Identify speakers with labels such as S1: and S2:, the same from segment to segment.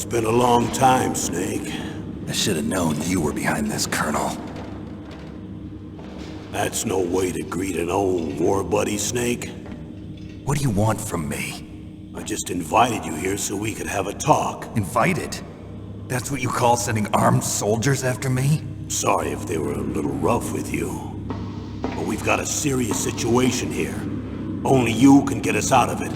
S1: It's been a long time, Snake.
S2: I should have known you were behind this, Colonel.
S1: That's no way to greet an old war buddy, Snake.
S2: What do you want from me?
S1: I just invited you here so we could have a talk.
S2: Invited? That's what you call sending armed soldiers after me?
S1: Sorry if they were a little rough with you. But we've got a serious situation here. Only you can get us out of it.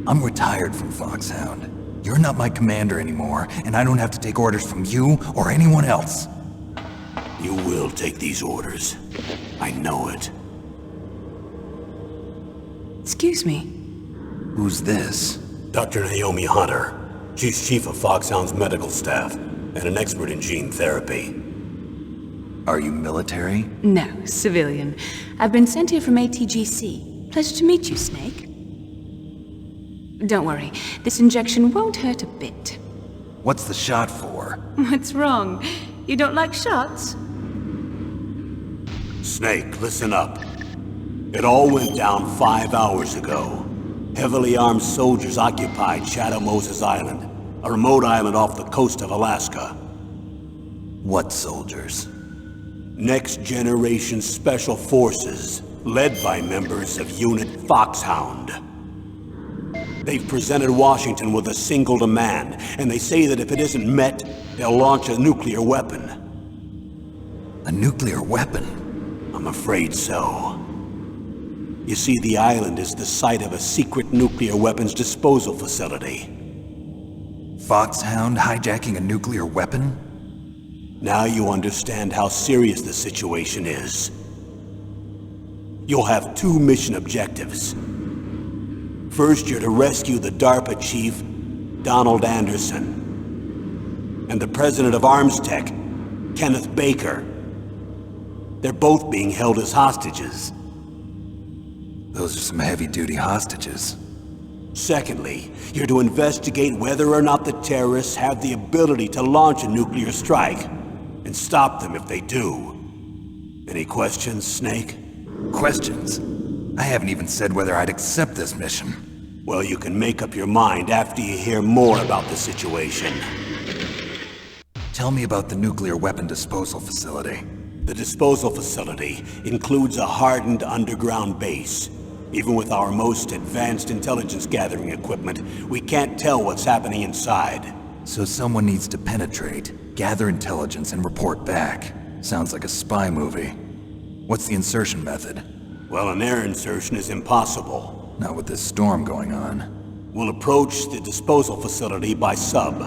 S2: I'm retired from Foxhound. You're not my commander anymore, and I don't have to take orders from you or anyone else.
S1: You will take these orders. I know it.
S3: Excuse me.
S2: Who's this?
S1: Dr. Naomi Hunter. She's chief of Foxhound's medical staff, and an expert in gene therapy.
S2: Are you military?
S3: No, civilian. I've been sent here from ATGC. Pleasure to meet you, Snake. Don't worry, this injection won't hurt a bit.
S2: What's the shot for?
S3: What's wrong? You don't like shots?
S1: Snake, listen up. It all went down 5 hours ago. Heavily armed soldiers occupied Shadow Moses Island, a remote island off the coast of Alaska.
S2: What soldiers?
S1: Next Generation Special Forces, led by members of Unit Foxhound. They've presented Washington with a single demand, and they say that if it isn't met, they'll launch a nuclear weapon.
S2: A nuclear weapon?
S1: I'm afraid so. You see, the island is the site of a secret nuclear weapons disposal facility.
S2: Foxhound hijacking a nuclear weapon?
S1: Now you understand how serious the situation is. You'll have 2 mission objectives. First, you're to rescue the DARPA chief, Donald Anderson, and the president of Armstech, Kenneth Baker. They're both being held as hostages.
S2: Those are some heavy-duty hostages.
S1: Secondly, you're to investigate whether or not the terrorists have the ability to launch a nuclear strike, and stop them if they do. Any questions, Snake?
S2: Questions? I haven't even said whether I'd accept this mission.
S1: Well, you can make up your mind after you hear more about the situation.
S2: Tell me about the nuclear weapon disposal facility.
S1: The disposal facility includes a hardened underground base. Even with our most advanced intelligence gathering equipment, we can't tell what's happening inside.
S2: So someone needs to penetrate, gather intelligence, and report back. Sounds like a spy movie. What's the insertion method?
S1: Well, an air insertion is impossible.
S2: Not with this storm going on.
S1: We'll approach the disposal facility by sub.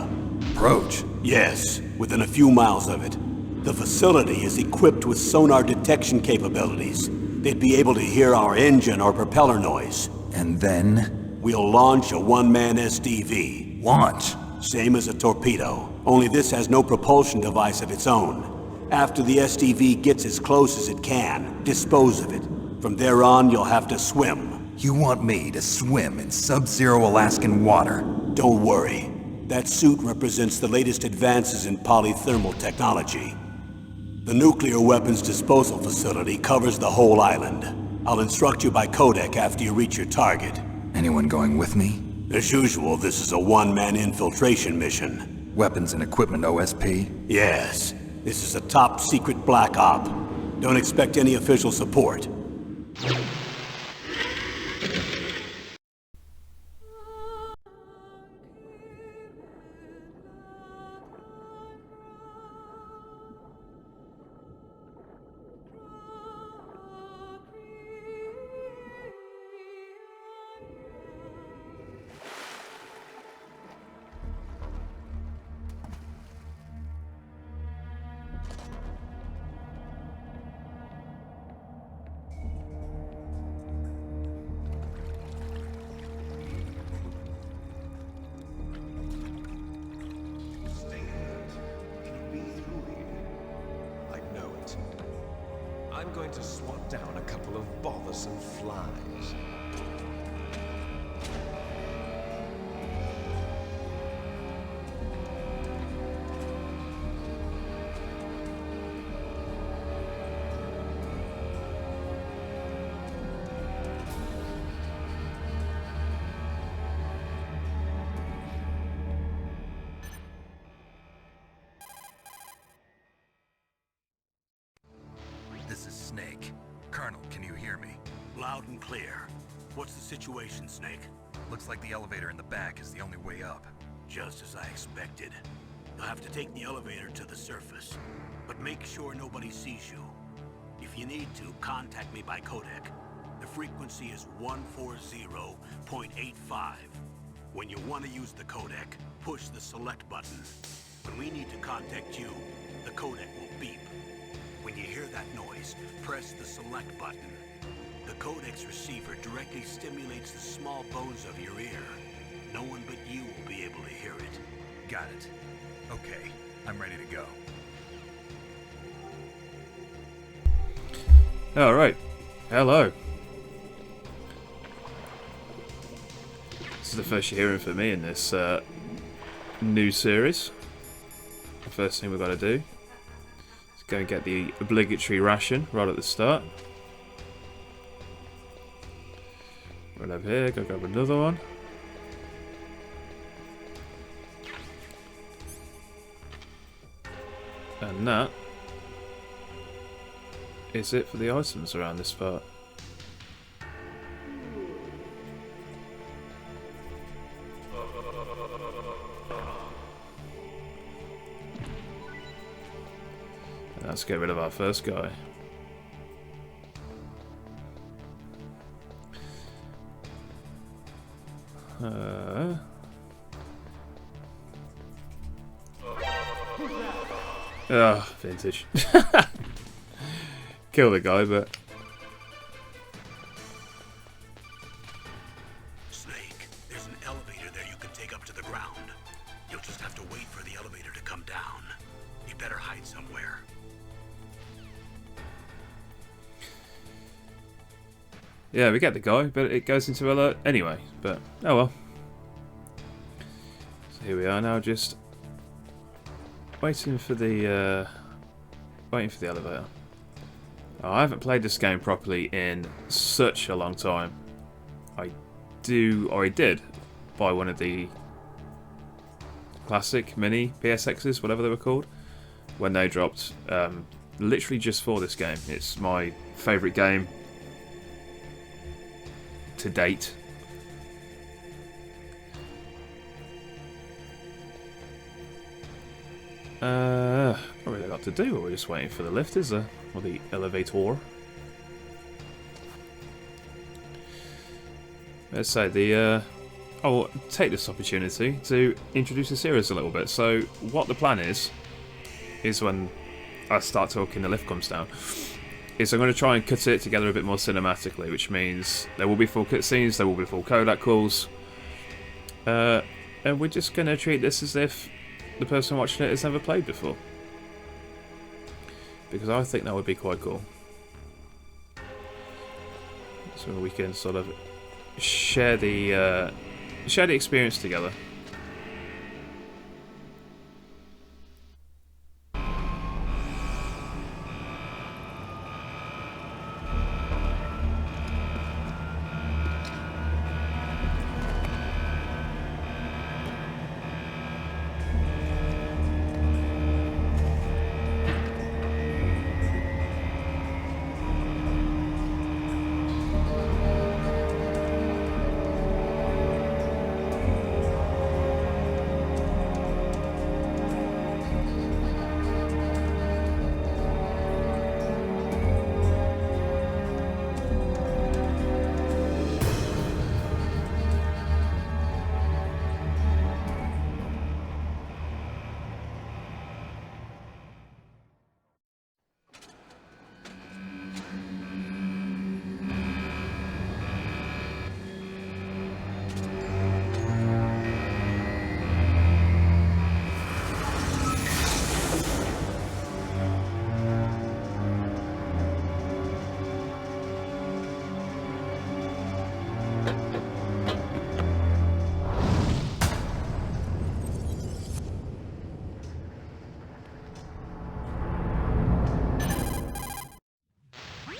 S2: Approach?
S1: Yes, within a few miles of it. The facility is equipped with sonar detection capabilities. They'd be able to hear our engine or propeller noise.
S2: And then?
S1: We'll launch a one-man SDV.
S2: Launch?
S1: Same as a torpedo, only this has no propulsion device of its own. After the SDV gets as close as it can, dispose of it. From there on, you'll have to swim.
S2: You want me to swim in sub-zero Alaskan water?
S1: Don't worry. That suit represents the latest advances in polythermal technology. The nuclear weapons disposal facility covers the whole island. I'll instruct you by codec after you reach your target.
S2: Anyone going with me?
S1: As usual, this is a one-man infiltration mission.
S2: Weapons and equipment OSP?
S1: Yes. This is a top-secret black op. Don't expect any official support.
S4: I'm going to swat down a couple of bothersome flies.
S2: Colonel, can you hear me?
S1: Loud and clear. What's the situation, Snake?
S2: Looks like the elevator in the back is the only way up.
S1: Just as I expected. You'll have to take the elevator to the surface, but make sure nobody sees you. If you need to, contact me by codec. The frequency is 140.85. When you want to use the codec, push the select button. When we need to contact you, the codec will beep. When you hear that noise, press the select button. The codec's receiver directly stimulates the small bones of your ear. No one but you will be able to hear it.
S2: Got it. Okay, I'm ready to go.
S5: Alright. Hello. This is the first you're hearing from me in this new series. The first thing we've got to do is go and get the obligatory ration right at the start. Right over here, go grab another one. And that is it for the items around this part. And let's get rid of our first guy. Vintage. Kill the guy, but...
S1: Snake, there's an elevator there you can take up to the ground. You'll just have to wait for the elevator to come down. You better hide somewhere.
S5: Yeah, we get the guy, but it goes into alert anyway. But, oh well. So here we are now, just... waiting for the elevator. Oh, I haven't played this game properly in such a long time. I did buy one of the classic mini PSXs, whatever they were called, when they dropped, literally just for this game. It's my favourite game to date. Not really a lot to do, but we're just waiting for the lift, is there? Or the elevator. Let's say I'll take this opportunity to introduce the series a little bit. So, what the plan is when I start talking, the lift comes down, is I'm going to try and cut it together a bit more cinematically, which means there will be full cutscenes, there will be full codec calls, and we're just going to treat this as if the person watching it has never played before, because I think that would be quite cool. So we can sort of share the experience together.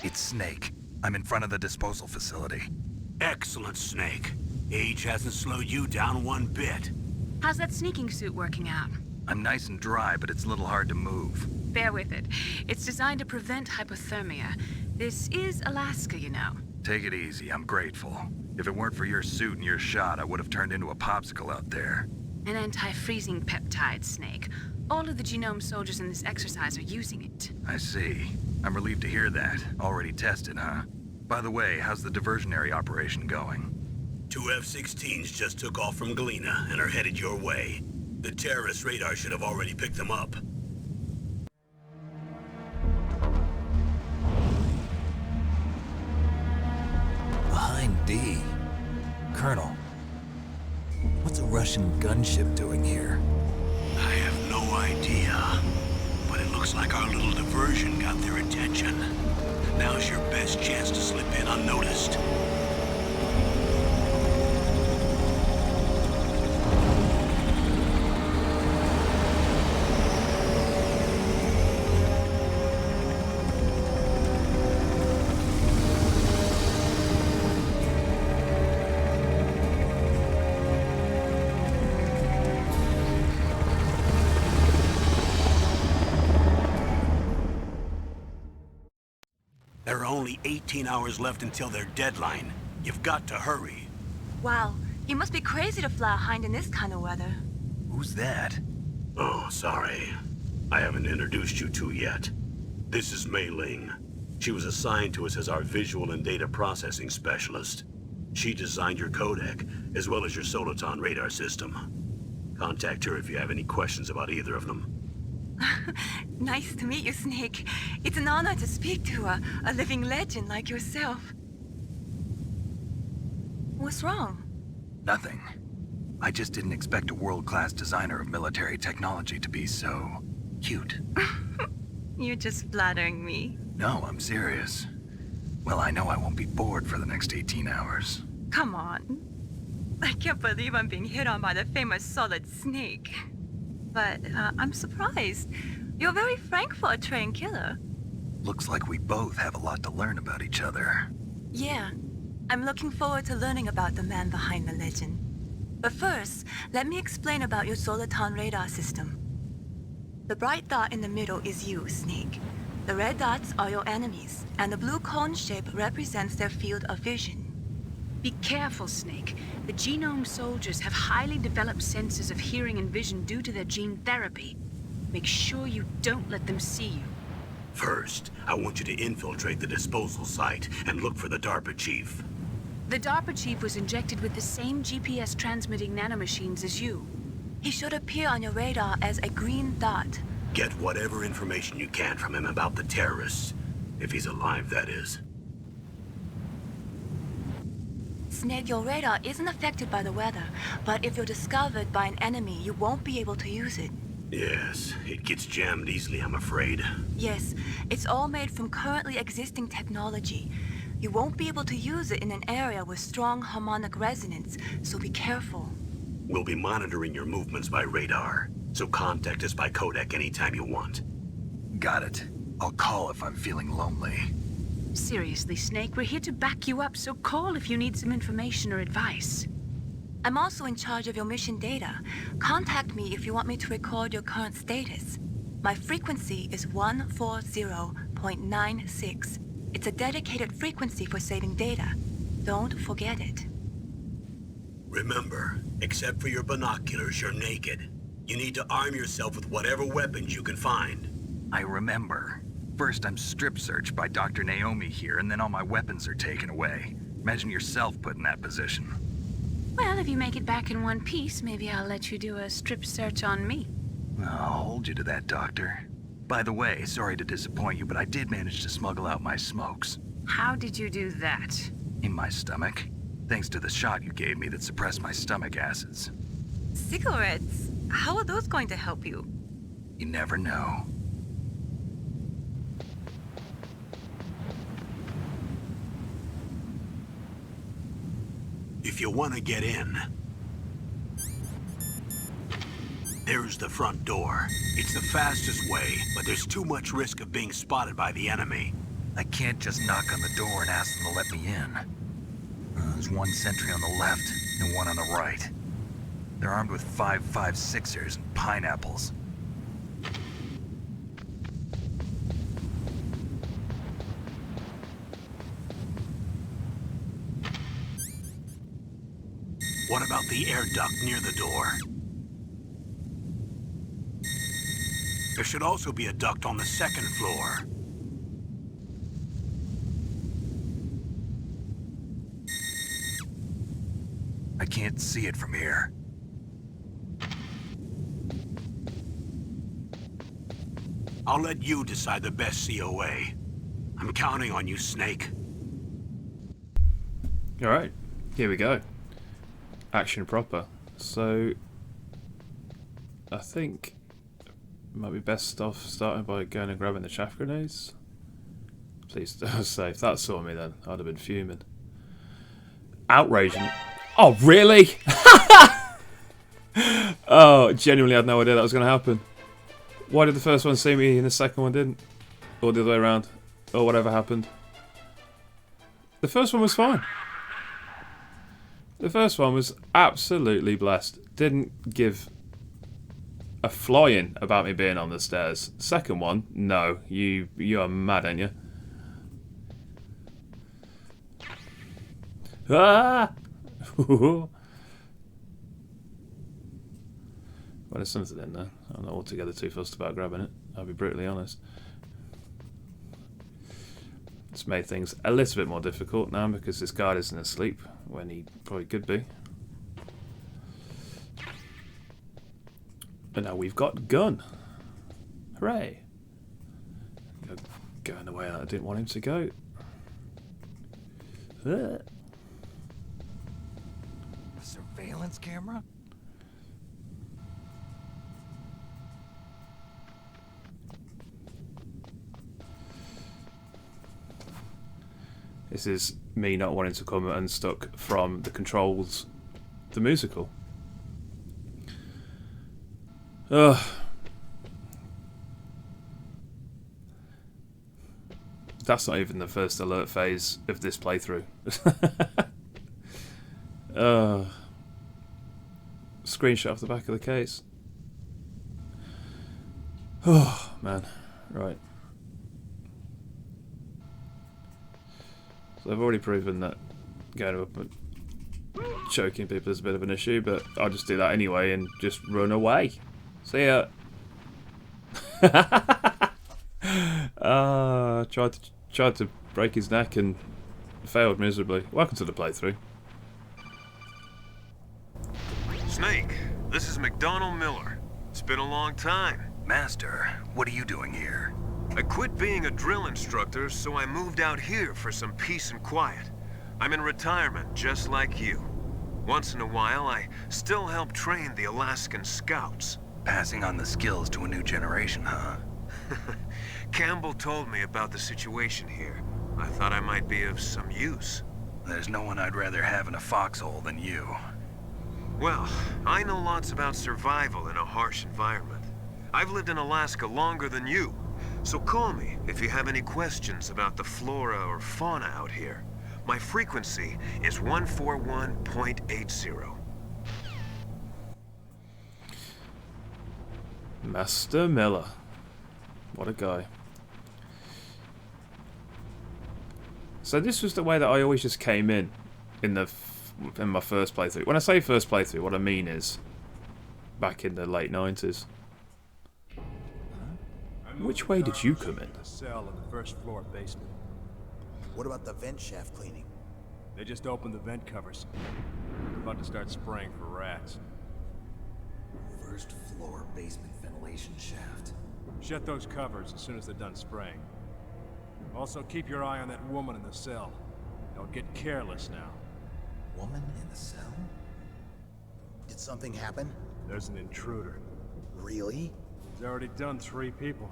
S2: It's Snake. I'm in front of the disposal facility.
S1: Excellent, Snake. Age hasn't slowed you down one bit.
S3: How's that sneaking suit working out?
S2: I'm nice and dry, but it's a little hard to move.
S3: Bear with it. It's designed to prevent hypothermia. This is Alaska, you know.
S2: Take it easy, I'm grateful. If it weren't for your suit and your shot, I would have turned into a popsicle out there.
S3: An anti-freezing peptide, Snake. All of the genome soldiers in this exercise are using it.
S2: I see. I'm relieved to hear that. Already tested, huh? By the way, how's the diversionary operation going?
S1: 2 F-16s just took off from Galena and are headed your way. The terrorist radar should have already picked them up.
S2: Behind D. Colonel, what's a Russian gunship doing here?
S1: I have no idea, but it looks like our little diversion got their attention. Now's your best chance to slip in unnoticed. There are only 18 hours left until their deadline. You've got to hurry.
S6: Wow, you must be crazy to fly a hind in this kind of weather.
S2: Who's that?
S1: Oh, sorry. I haven't introduced you to yet. This is Mei Ling. She was assigned to us as our visual and data processing specialist. She designed your codec, as well as your Solatan radar system. Contact her if you have any questions about either of them.
S6: Nice to meet you, Snake. It's an honor to speak to a living legend like yourself. What's wrong?
S2: Nothing. I just didn't expect a world-class designer of military technology to be so cute.
S6: You're just flattering me.
S2: No, I'm serious. Well, I know I won't be bored for the next 18 hours.
S6: Come on. I can't believe I'm being hit on by the famous Solid Snake. But I'm surprised. You're very frank for a trained killer.
S2: Looks like we both have a lot to learn about each other.
S6: Yeah, I'm looking forward to learning about the man behind the legend. But first, let me explain about your Solatan radar system. The bright dot in the middle is you, Snake. The red dots are your enemies, and the blue cone shape represents their field of vision.
S3: Be careful, Snake. The genome soldiers have highly developed senses of hearing and vision due to their gene therapy. Make sure you don't let them see you.
S1: First, I want you to infiltrate the disposal site and look for the DARPA chief.
S3: The DARPA chief was injected with the same GPS transmitting nanomachines as you.
S6: He should appear on your radar as a green dot.
S1: Get whatever information you can from him about the terrorists. If he's alive, that is.
S6: Snake, your radar isn't affected by the weather, but if you're discovered by an enemy, you won't be able to use it.
S1: Yes, it gets jammed easily, I'm afraid.
S6: Yes, it's all made from currently existing technology. You won't be able to use it in an area with strong harmonic resonance, so be careful.
S1: We'll be monitoring your movements by radar, so contact us by codec anytime you want.
S2: Got it. I'll call if I'm feeling lonely.
S3: Seriously, Snake, we're here to back you up, so call if you need some information or advice.
S6: I'm also in charge of your mission data. Contact me if you want me to record your current status. My frequency is 140.96. It's a dedicated frequency for saving data. Don't forget it.
S1: Remember, except for your binoculars, you're naked. You need to arm yourself with whatever weapons you can find.
S2: I remember. First, I'm strip searched by Dr. Naomi here, and then all my weapons are taken away. Imagine yourself put in that position.
S3: Well, if you make it back in one piece, maybe I'll let you do a strip search on me.
S2: I'll hold you to that, Doctor. By the way, sorry to disappoint you, but I did manage to smuggle out my smokes.
S3: How did you do that?
S2: In my stomach. Thanks to the shot you gave me that suppressed my stomach acids.
S6: Cigarettes? How are those going to help you?
S2: You never know.
S1: If you want to get in, there's the front door. It's the fastest way, but there's too much risk of being spotted by the enemy.
S2: I can't just knock on the door and ask them to let me in. There's one sentry on the left and one on the right. They're armed with 5.56ers and pineapples.
S1: What about the air duct near the door? There should also be a duct on the second floor.
S2: I can't see it from here.
S1: I'll let you decide the best COA. I'm counting on you, Snake.
S5: Alright, here we go. Action proper. So, I think it might be best off starting by going and grabbing the chaff grenades. Please don't say, if that saw me then, I'd have been fuming. Outraging. Oh, really? Oh, genuinely had no idea that was going to happen. Why did the first one see me and the second one didn't? Or the other way around? Or whatever happened. The first one was fine. The first one was absolutely blessed. Didn't give a flying about me being on the stairs. Second one, no. You are mad, ain't you? Ah! Well, there's something in there. I'm not altogether too fussed about grabbing it. I'll be brutally honest. It's made things a little bit more difficult now because this guard isn't asleep when he probably could be. And now we've got gun. Hooray! Going the way I didn't want him to go.
S2: Surveillance camera?
S5: This is me not wanting to come unstuck from the controls, the musical. Ugh. That's not even the first alert phase of this playthrough. Screenshot off the back of the case. Oh, man. Right. So I've already proven that going up and choking people is a bit of an issue, but I'll just do that anyway and just run away. See ya. Tried to break his neck and failed miserably. Welcome to the playthrough.
S4: Snake, this is McDonald Miller. It's been a long time.
S2: Master, what are you doing here?
S4: I quit being a drill instructor, so I moved out here for some peace and quiet. I'm in retirement, just like you. Once in a while, I still help train the Alaskan Scouts.
S2: Passing on the skills to a new generation, huh?
S4: Campbell told me about the situation here. I thought I might be of some use.
S2: There's no one I'd rather have in a foxhole than you.
S4: Well, I know lots about survival in a harsh environment. I've lived in Alaska longer than you, so call me if you have any questions about the flora or fauna out here. My frequency is 141.80.
S5: Master Miller. What a guy. So this was the way that I always just came in my first playthrough. When I say first playthrough, what I mean is back in the late 90s. Which way did you come in?
S7: A cell in the first floor basement.
S8: What about the vent shaft cleaning?
S7: They just opened the vent covers. They're about to start spraying for rats.
S8: First floor basement ventilation shaft.
S7: Shut those covers as soon as they're done spraying. Also, keep your eye on that woman in the cell. Don't get careless now.
S8: Woman in the cell? Did something happen?
S7: There's an intruder.
S8: Really?
S7: He's already done 3 people.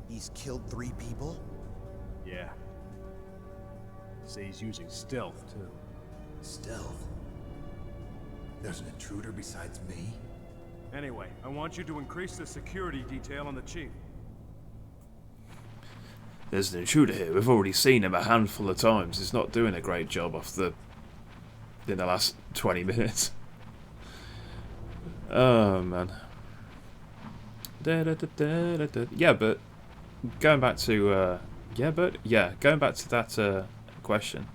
S8: He's killed 3 people?
S7: Yeah. Say he's using stealth, too.
S8: Stealth? There's an intruder besides me?
S7: Anyway, I want you to increase the security detail on the chief.
S5: There's an intruder here. We've already seen him a handful of times. He's not doing a great job in the last 20 minutes. Oh, man. Yeah, but going back to going back to that question.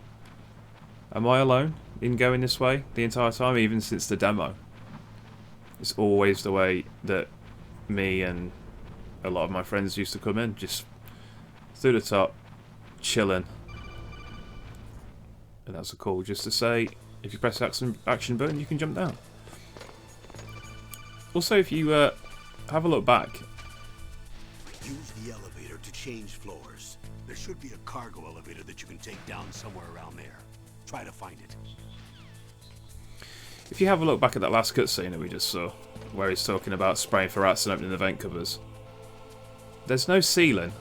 S5: Am I alone in going this way the entire time, even since the demo? It's always the way that me and a lot of my friends used to come in, just through the top, chilling. And that's a call just to say, if you press the action button, you can jump down. Also, if you have a look back.
S1: Use the elevator to change floors. There should be a cargo elevator that you can take down somewhere around there. Try to find it.
S5: If you have a look back at that last cutscene that we just saw, where he's talking about spraying for rats and opening the vent covers, there's no ceiling.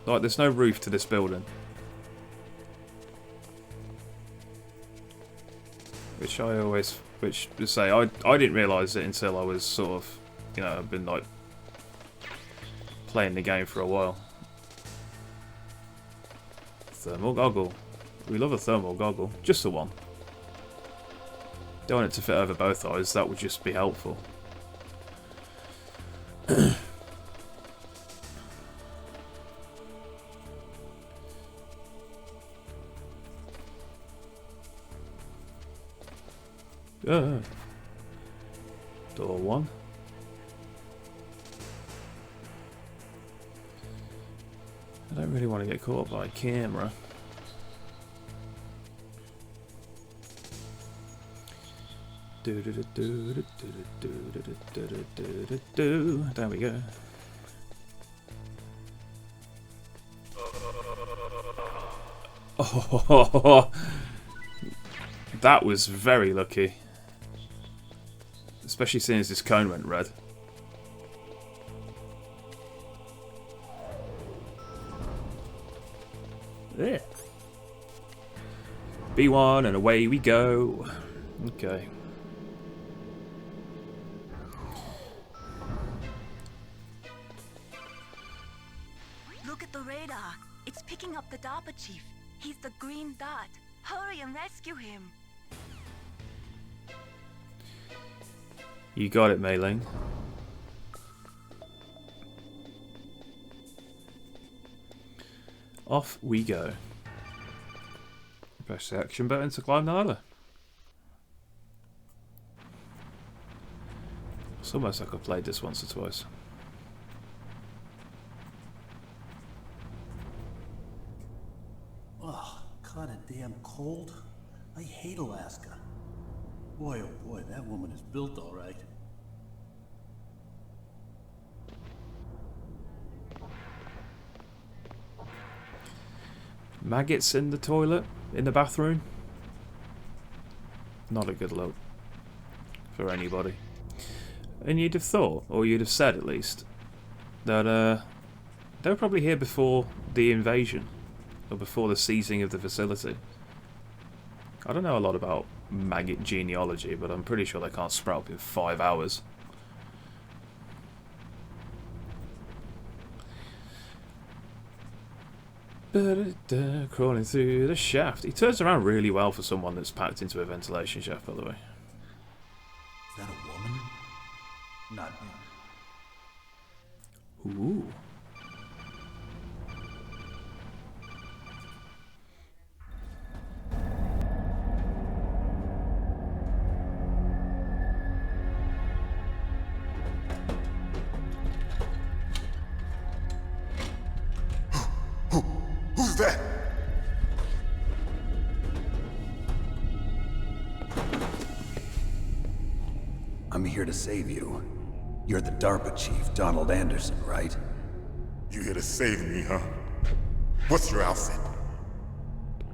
S5: Like, there's no roof to this building. Which to say, I didn't realise it until I was sort of, you know, I've been like playing the game for a while. Thermal goggle. We love a thermal goggle. Just the one. Don't want it to fit over both eyes, that would just be helpful. Door one. I don't really want to get caught by a camera. There we go. Oh, that was very lucky. Especially seeing as this cone went red. There. B1 and away we go. Okay.
S6: Look at the radar. It's picking up the DARPA chief. He's the green dot. Hurry and rescue him.
S5: You got it, Mei Ling. Off we go. Press the action button to climb the ladder. It's almost like I've played this once or twice.
S8: Oh, kinda damn cold. I hate Alaska. Boy, oh boy, that woman is built all right.
S5: Maggots in the toilet, in the bathroom. Not a good look for anybody. And you'd have thought, or you'd have said at least, that they were probably here before the invasion, or before the seizing of the facility. I don't know a lot about maggot genealogy, but I'm pretty sure they can't sprout up in 5 hours. Crawling through the shaft. He turns around really well for someone that's packed into a ventilation shaft, by the way.
S8: Is that a woman? Not him.
S5: Ooh.
S9: Who's that?
S8: I'm here to save you. You're the DARPA chief, Donald Anderson, right?
S9: You here to save me, huh? What's your outfit?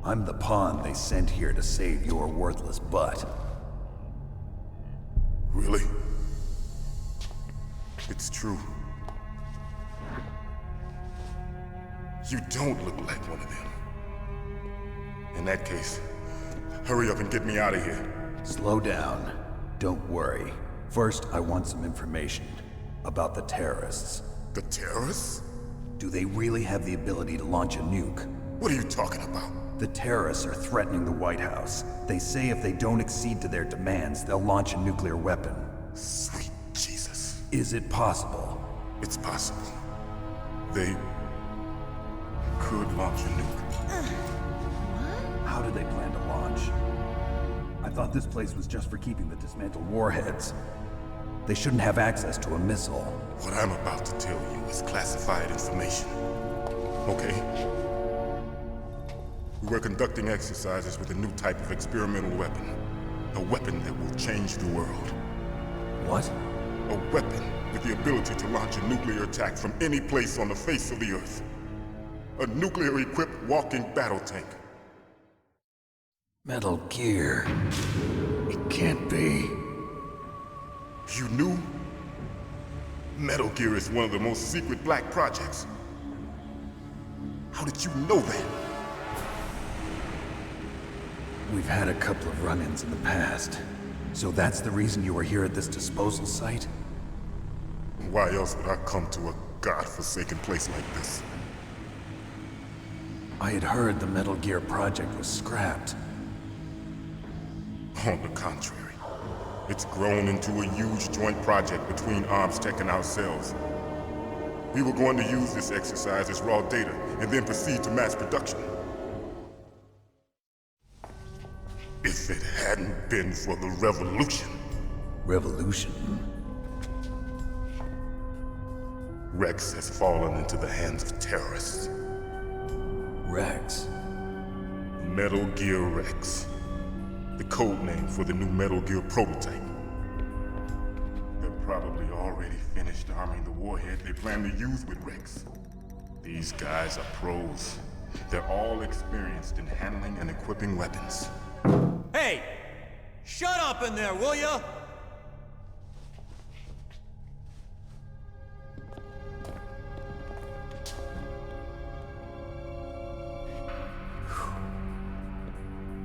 S8: I'm the pawn they sent here to save your worthless butt.
S9: Really? It's true. You don't look like one of them. In that case, hurry up and get me out of here.
S8: Slow down. Don't worry. First, I want some information about the terrorists.
S9: The terrorists?
S8: Do they really have the ability to launch a nuke?
S9: What are you talking about?
S8: The terrorists are threatening the White House. They say if they don't accede to their demands, they'll launch a nuclear weapon.
S9: Sweet Jesus.
S8: Is it possible?
S9: It's possible. They could launch a nuke.
S8: How do they plan to launch?
S10: thought this place was just for keeping the dismantled warheads. They shouldn't have access to a missile.
S9: What I'm about to tell you is classified information. Okay? We were conducting exercises with a new type of experimental weapon. A weapon that will change the world.
S10: What?
S9: A weapon with the ability to launch a nuclear attack from any place on the face of the Earth. A nuclear-equipped walking battle tank.
S10: Metal Gear. It can't be.
S9: You knew? Metal Gear is one of the most secret black projects. How did you know that?
S10: We've had a couple of run-ins in the past. So that's the reason you were here at this disposal site?
S9: Why else would I come to a godforsaken place like this?
S10: I had heard the Metal Gear project was scrapped.
S9: On the contrary. It's grown into a huge joint project between Arms Tech and ourselves. We were going to use this exercise as raw data, and then proceed to mass production. If it hadn't been for the revolution...
S10: Revolution?
S9: Rex has fallen into the hands of terrorists.
S10: Rex?
S9: Metal Gear Rex. The code name for the new Metal Gear prototype. They're probably already finished arming the warhead they plan to use with Rex. These guys are pros. They're all experienced in handling and equipping weapons.
S11: Hey! Shut up in there, will ya?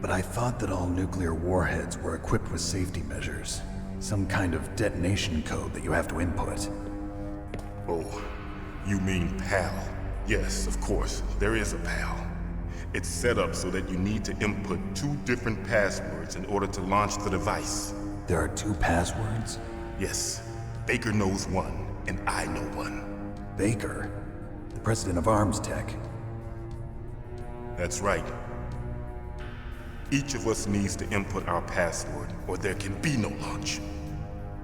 S10: But I thought that all nuclear warheads were equipped with safety measures. Some kind of detonation code that you have to input.
S9: Oh, you mean PAL? Yes, of course, there is a PAL. It's set up so that you need to input 2 different passwords in order to launch the device.
S10: There are 2 passwords?
S9: Yes. Baker knows one, and I know one.
S10: Baker? The president of Arms Tech?
S9: That's right. Each of us needs to input our password, or there can be no launch.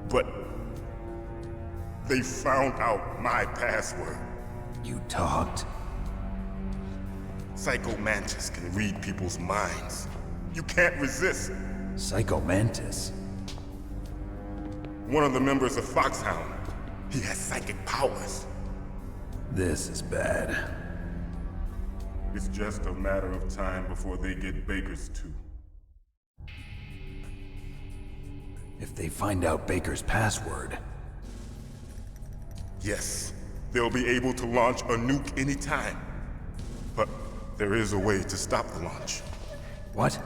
S9: But they found out my password.
S10: You talked?
S9: Psycho Mantis can read people's minds. You can't resist.
S10: Psycho Mantis?
S9: One of the members of Foxhound. He has psychic powers.
S10: This is bad.
S9: It's just a matter of time before they get Baker's too.
S10: If they find out Baker's password...
S9: Yes, they'll be able to launch a nuke anytime. But there is a way to stop the launch.
S10: What?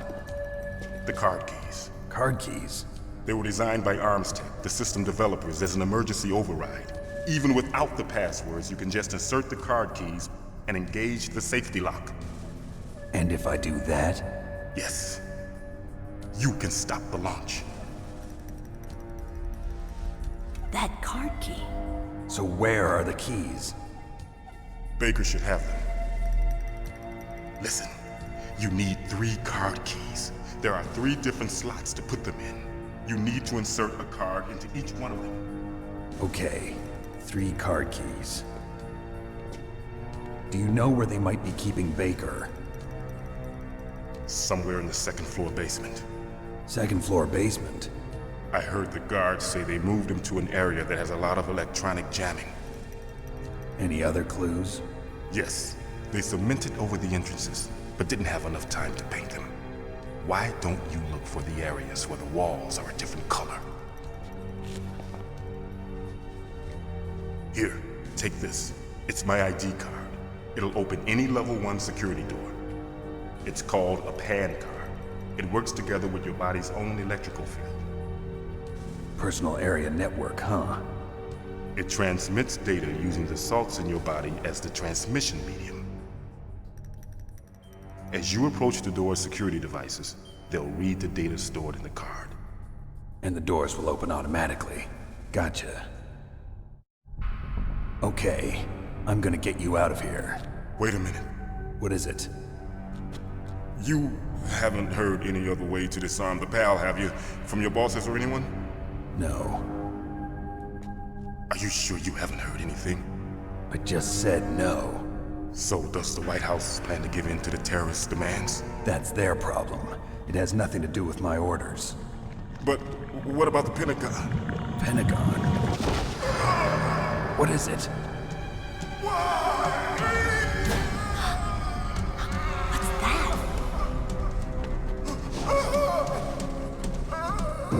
S9: The card keys.
S10: Card keys?
S9: They were designed by Arms Tech, the system developers, as an emergency override. Even without the passwords, you can just insert the card keys and engage the safety lock.
S10: And if I do that?
S9: Yes. You can stop the launch.
S6: That card key.
S10: So where are the keys?
S9: Baker should have them. Listen, you need 3 card keys. There are 3 different slots to put them in. You need to insert a card into each one of them.
S10: Okay, 3 card keys. Do you know where they might be keeping Baker?
S9: Somewhere in the 2nd floor basement.
S10: 2nd floor basement?
S9: I heard the guards say they moved him to an area that has a lot of electronic jamming.
S10: Any other clues?
S9: Yes. They cemented over the entrances, but didn't have enough time to paint them. Why don't you look for the areas where the walls are a different color? Here, take this. It's my ID card. It'll open any level 1 security door. It's called a PAN card. It works together with your body's own electrical field.
S10: Personal area network, huh?
S9: It transmits data using the salts in your body as the transmission medium. As you approach the door's security devices, they'll read the data stored in the card.
S10: And the doors will open automatically. Gotcha. Okay, I'm gonna get you out of here.
S9: Wait a minute.
S10: What is it?
S9: You Haven't heard any other way to disarm the PAL, have you? From your bosses or anyone?
S10: No.
S9: Are you sure you haven't heard anything?
S10: I just said no.
S9: So does the White House plan to give in to the terrorists' demands?
S10: That's their problem. It has nothing to do with my orders.
S9: But what about the Pentagon?
S10: Pentagon? What is it?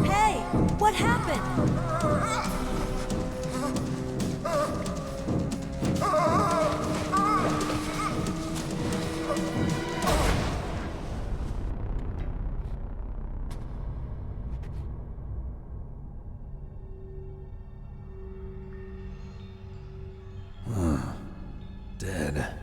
S6: Hey, what happened?
S10: Dead.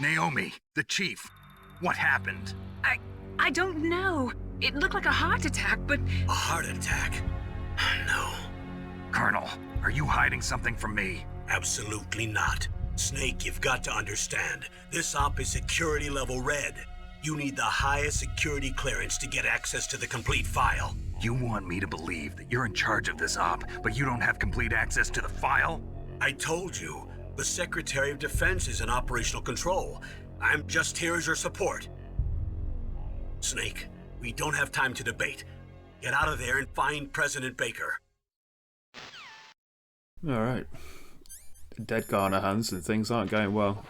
S2: Naomi, the chief. What happened?
S3: I don't know. It looked like a heart attack, but...
S1: A heart attack? No.
S2: Colonel, are you hiding something from me?
S1: Absolutely not. Snake, you've got to understand. This op is security level red. You need the highest security clearance to get access to the complete file.
S2: You want me to believe that you're in charge of this op, but you don't have complete access to the file?
S1: I told you, the Secretary of Defense is in operational control. I'm just here as your support. Snake, we don't have time to debate. Get out of there and find President Baker.
S5: Alright. Dead guy on our hands and things aren't going well.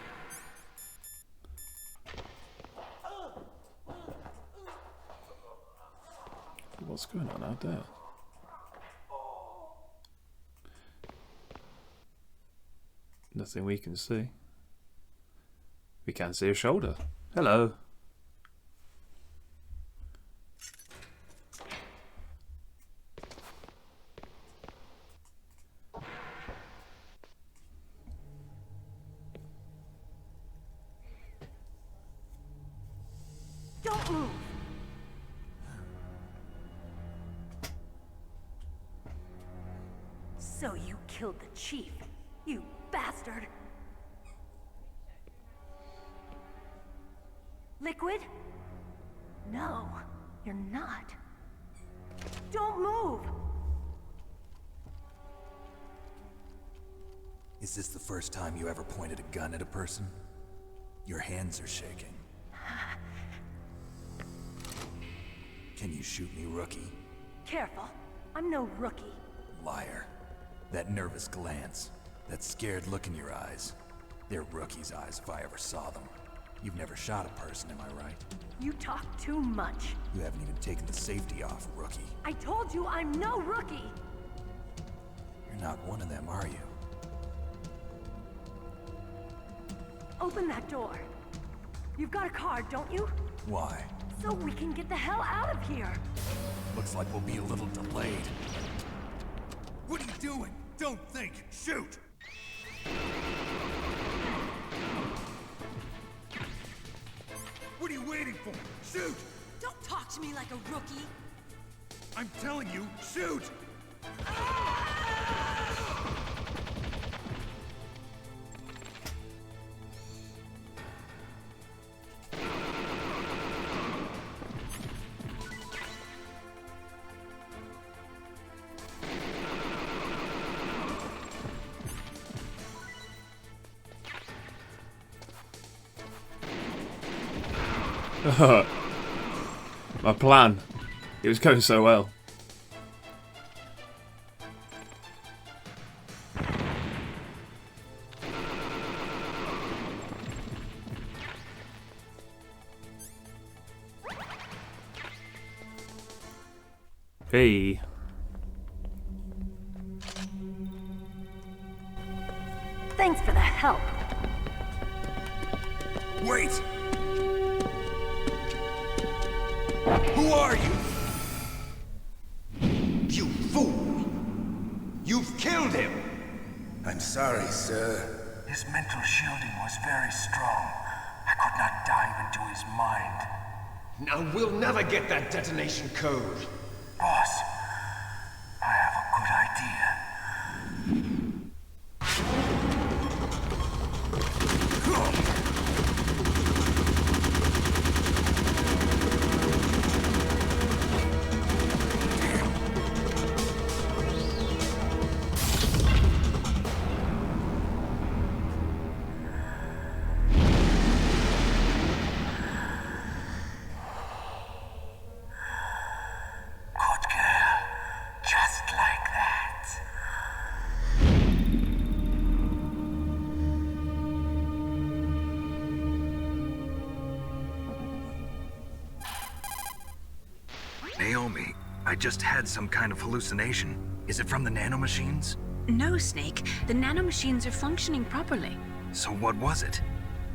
S5: What's going on out there? Nothing we can see. We can see a shoulder. Hello.
S6: Don't move. So you killed the chief, you bastard. Liquid? No, you're not. Don't move!
S10: Is this the first time you ever pointed a gun at a person? Your hands are shaking. Can you shoot me, rookie?
S6: Careful, I'm no rookie.
S10: Liar. That nervous glance, that scared look in your eyes. They're rookie's eyes if I ever saw them. You've never shot a person, am I right?
S6: You talk too much.
S10: You haven't even taken the safety off, rookie.
S6: I told you I'm no rookie!
S10: You're not one of them, are you?
S6: Open that door. You've got a card, don't you?
S10: Why?
S6: So we can get the hell out of here.
S10: Looks like we'll be a little delayed.
S11: What are you doing? Don't think. Shoot! What are you waiting for? Shoot!
S6: Don't talk to me like a rookie.
S11: I'm telling you, shoot!
S5: My plan. It was going so well. Hey.
S6: Thanks for the help.
S11: Wait! Who are you? You fool! You've killed him!
S12: I'm sorry, sir.
S13: His mental shielding was very strong. I could not dive into his mind.
S12: Now we'll never get that detonation code.
S13: Boss, I have a good idea.
S2: Naomi, I just had some kind of hallucination. Is it from the nanomachines?
S3: No, Snake. The nanomachines are functioning properly.
S2: So what was it?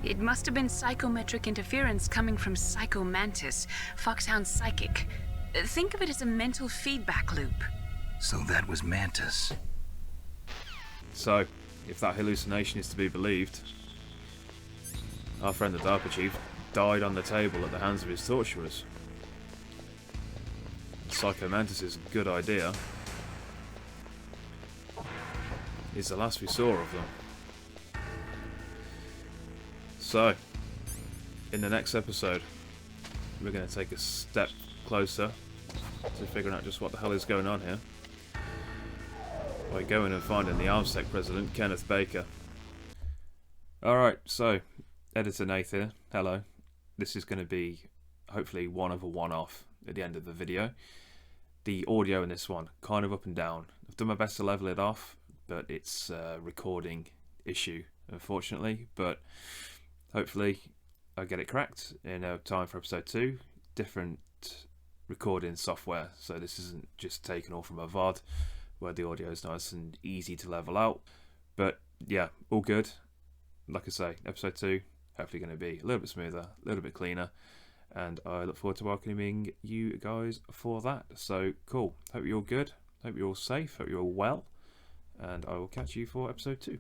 S3: It must have been psychometric interference coming from Psycho Mantis, Foxhound's psychic. Think of it as a mental feedback loop.
S2: So that was Mantis.
S5: So, if that hallucination is to be believed, our friend the DARPA chief died on the table at the hands of his torturers. Psycho Mantis is a good idea. Is the last we saw of them. So, in the next episode, we're going to take a step closer to figuring out just what the hell is going on here by going and finding the ArmSec president, Kenneth Baker. Alright, so, Editor Nath here. Hello. This is going to be, hopefully, one of a one-off at the end of the video. The audio in this one, kind of up and down. I've done my best to level it off, but it's a recording issue, unfortunately. But hopefully I get it cracked in time for episode 2. Different recording software, so this isn't just taken all from a VOD, where the audio is nice and easy to level out. But yeah, all good. Like I say, episode 2, hopefully going to be a little bit smoother, a little bit cleaner. And I look forward to welcoming you guys for that. So, cool. Hope you're all good. Hope you're all safe. Hope you're all well. And I will catch you for episode 2.